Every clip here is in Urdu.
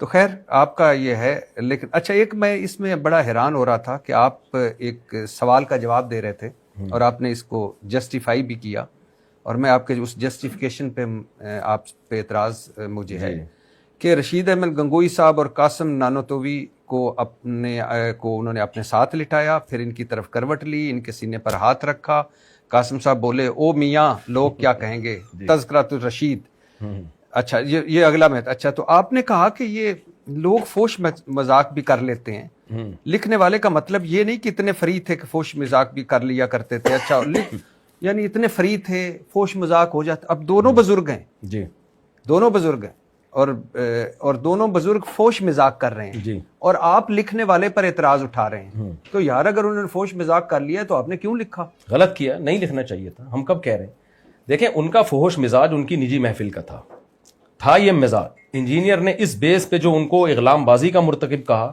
تو خیر آپ کا یہ ہے. لیکن اچھا ایک میں اس میں بڑا حیران ہو رہا تھا کہ آپ ایک سوال کا جواب دے رہے تھے اور آپ نے اس کو جسٹیفائی بھی کیا, اور میں آپ کے اس جسٹیفیکیشن پہ آپ پہ اعتراض مجھے ہے کہ رشید احمد گنگوئی صاحب اور قاسم نانوتوی کو انہوں نے اپنے ساتھ لٹایا, پھر ان کی طرف کروٹ لی, ان کے سینے پر ہاتھ رکھا. قاسم صاحب بولے او میاں لوگ کیا کہیں گے, تذکرۃ الرشید. اچھا یہ اگلا میں. اچھا تو آپ نے کہا کہ یہ لوگ فوش مذاق بھی کر لیتے ہیں. لکھنے والے کا مطلب یہ نہیں کہ اتنے فری تھے کہ فوش مذاق بھی کر لیا کرتے تھے. اچھا یعنی اتنے فری تھے فوش مذاق ہو جاتا. اب دونوں بزرگ ہیں جی, دونوں بزرگ ہیں اور دونوں بزرگ فوش مذاق کر رہے ہیں جی, اور آپ لکھنے والے پر اعتراض اٹھا رہے ہیں. تو یار اگر انہوں نے فوش مذاق کر لیا تو آپ نے کیوں لکھا؟ غلط کیا, نہیں لکھنا چاہیے تھا. ہم کب کہہ رہے ہیں, دیکھیں ان کا فحش مزاج ان کی نجی محفل کا تھا یہ مزاج. انجینئر نے اس بیس پہ جو ان کو اغلام بازی کا مرتکب کہا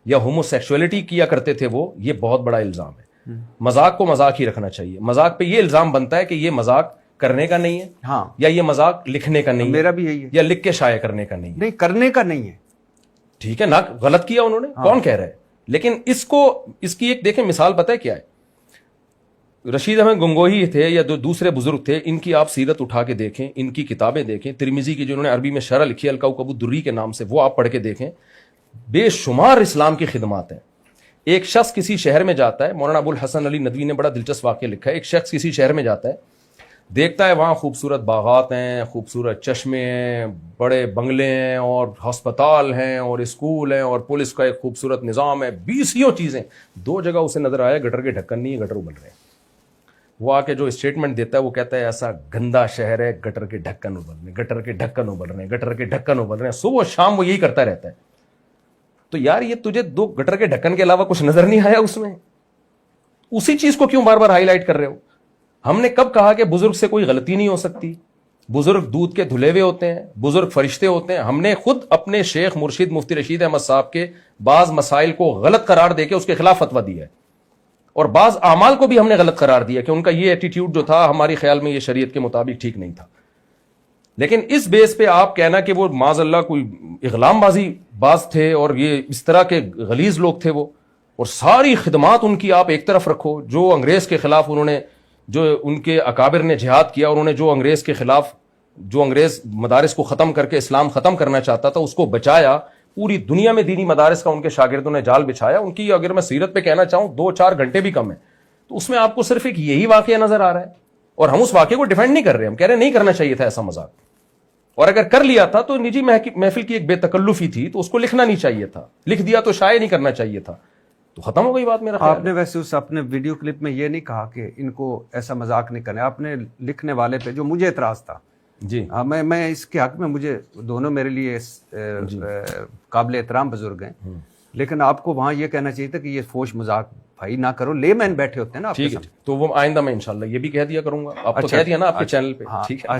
یا ہومو سیکشولیٹی کیا کرتے تھے وہ, یہ بہت بڑا الزام ہے. مذاق کو مذاق ہی رکھنا چاہیے. مذاق پہ یہ الزام بنتا ہے کہ یہ مذاق کرنے کا نہیں ہے, ہاں, یا یہ مذاق لکھنے کا نہیں ہے, میرا بھی یہی ہے, یا لکھ کے شائع کرنے کا نہیں ہے. نہیں کرنے کا نہیں ہے, ٹھیک ہے نا, غلط کیا انہوں نے, کون کہہ رہا ہے. لیکن اس کی ایک دیکھیں مثال پتہ ہے کیا ہے. رشید احمد گنگوہی تھے یا دوسرے بزرگ تھے, ان کی آپ سیرت اٹھا کے دیکھیں, ان کی کتابیں دیکھیں. ترمذی کی جو انہوں نے عربی میں شرح لکھی ہے الکوکب الدری کے نام سے, وہ آپ پڑھ کے دیکھیں. بے شمار اسلام کی خدمات ہیں. ایک شخص کسی شہر میں جاتا ہے, مولانا ابو الحسن علی ندوی نے بڑا دلچسپ واقعہ لکھا ہے. ایک شخص کسی شہر میں جاتا ہے, دیکھتا ہے وہاں خوبصورت باغات ہیں, خوبصورت چشمے ہیں, بڑے بنگلے ہیں, اور ہسپتال ہیں, اور اسکول ہیں, اور پولیس کا ایک خوبصورت نظام ہے, 20 چیزیں. 2 جگہ اسے نظر آیا گٹر کے ڈھکن نہیں ہے, گٹر ابل رہے ہیں. وہ آ کے جو اسٹیٹمنٹ دیتا ہے وہ کہتا ہے ایسا گندا شہر ہے, گٹر کے ڈھکن ابل رہے ہیں, گٹر کے ڈھکن ابل رہے ہیں, گٹر کے ڈھکن ابل رہے ہیں. صبح شام وہ یہی کرتا رہتا ہے. تو یار یہ تجھے 2 گٹر کے ڈھکن کے علاوہ کچھ نظر نہیں آیا اس میں؟ اسی چیز کو کیوں بار بار ہائی لائٹ کر رہے ہو؟ ہم نے کب کہا کہ بزرگ سے کوئی غلطی نہیں ہو سکتی؟ بزرگ دودھ کے دھلے ہوئے ہوتے ہیں, بزرگ فرشتے ہوتے ہیں. ہم نے خود اپنے شیخ مرشد مفتی رشید احمد صاحب کے بعض مسائل کو غلط قرار دے کے اس کے خلاف فتویٰ دیا ہے, اور بعض اعمال کو بھی ہم نے غلط قرار دیا کہ ان کا یہ ایٹیٹیوڈ جو تھا ہماری خیال میں یہ شریعت کے مطابق ٹھیک نہیں تھا. لیکن اس بیس پہ آپ کہنا کہ وہ معاذ اللہ کوئی اغلام بازی باز تھے اور یہ اس طرح کے غلیظ لوگ تھے وہ, اور ساری خدمات ان کی آپ ایک طرف رکھو, جو انگریز کے خلاف انہوں نے, جو ان کے اکابر نے جہاد کیا, اور انہوں نے جو انگریز کے خلاف, جو انگریز مدارس کو ختم کر کے اسلام ختم کرنا چاہتا تھا اس کو بچایا. پوری دنیا میں دینی مدارس کا ان کے شاگردوں نے جال بچھایا. ان کی اگر میں سیرت پہ کہنا چاہوں 2-4 گھنٹے بھی کم ہے, تو اس میں آپ کو صرف ایک یہی واقعہ نظر آ رہا ہے, اور ہم اس واقعے کو ڈیفینڈ نہیں کر رہے. ہم کہہ رہے ہیں نہیں کرنا چاہیے تھا ایسا مذاق, اور اگر کر لیا تھا تو نجی محفل کی ایک بے تکلفی تھی, تو اس کو لکھنا نہیں چاہیے تھا. لکھ دیا تو شائع نہیں کرنا چاہیے تھا, تو ختم ہو گئی بات. میرا آپ نے ویسے اس اپنے ویڈیو کلپ میں یہ نہیں کہا کہ ان کو ایسا مذاق نہیں کرنا. آپ نے لکھنے والے پہ جو مجھے اعتراض تھا جی, میں اس کے حق میں, مجھے دونوں میرے لیے قابل احترام بزرگ ہیں, لیکن آپ کو وہاں یہ کہنا چاہیے تھا کہ یہ فوش مذاق بھائی نہ کرو. لے مین بیٹھے ہوتے ہیں نا آپ کے سامنے. تو وہ آئندہ میں انشاءاللہ یہ بھی کہہ دیا کروں گا. آپ تو کہہ دیا نا آپ کے چینل پہ, ٹھیک ہے.